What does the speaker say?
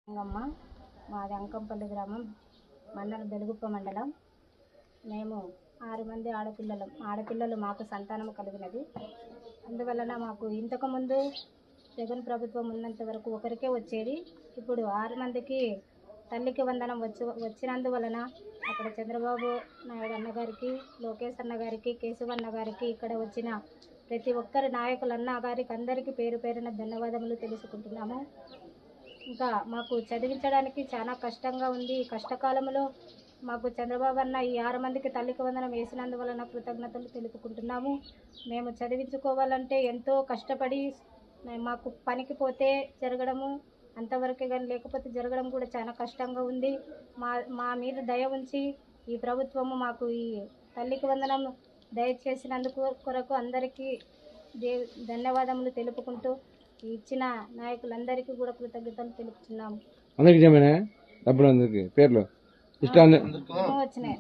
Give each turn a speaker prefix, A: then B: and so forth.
A: అమ్మ మాది అంకంపల్లి గ్రామం మండలం బెలుగుప్ప మండలం. మేము 6 మంది ఆడపిల్లలు మాకు సంతానం కలిగినది. అందువలన మాకు ఇంతకుముందు జగన్ ప్రభుత్వం ఉన్నంత వరకు ఒకరికే వచ్చేది. ఇప్పుడు 6 మందికి తల్లికి వందనం వచ్చినందువలన అక్కడ చంద్రబాబు నాయుడు అన్నగారికి, లోకేష్ అన్నగారికి, కేశవన్న గారికి, ఇక్కడ వచ్చిన ప్రతి ఒక్కరి నాయకులన్న గారికి అందరికీ పేరు పేరున ధన్యవాదములు తెలుసుకుంటున్నాము. ఇంకా మాకు చదివించడానికి చాలా కష్టంగా ఉంది. ఈ కష్టకాలంలో మాకు చంద్రబాబు అన్న ఈ 6 మందికి తల్లికి వందనం వేసినందువలన కృతజ్ఞతలు తెలుపుకుంటున్నాము. మేము చదివించుకోవాలంటే ఎంతో కష్టపడి మాకు పనికి పోతే జరగడము అంతవరకే, కానీ లేకపోతే జరగడం కూడా చాలా కష్టంగా ఉంది. మా మీద దయ ఉంచి ఈ ప్రభుత్వము మాకు ఈ తల్లికి వందనం దయచేసినందుకు కొరకు అందరికీ ధన్యవాదములు తెలుపుకుంటూ ఇచ్చిన నాయకులందరికీ కూడా కృతజ్ఞతలు తెలుపుతున్నాము.
B: అందరికీ డబ్బులు అందరికీ పేర్లు వచ్చినాయి.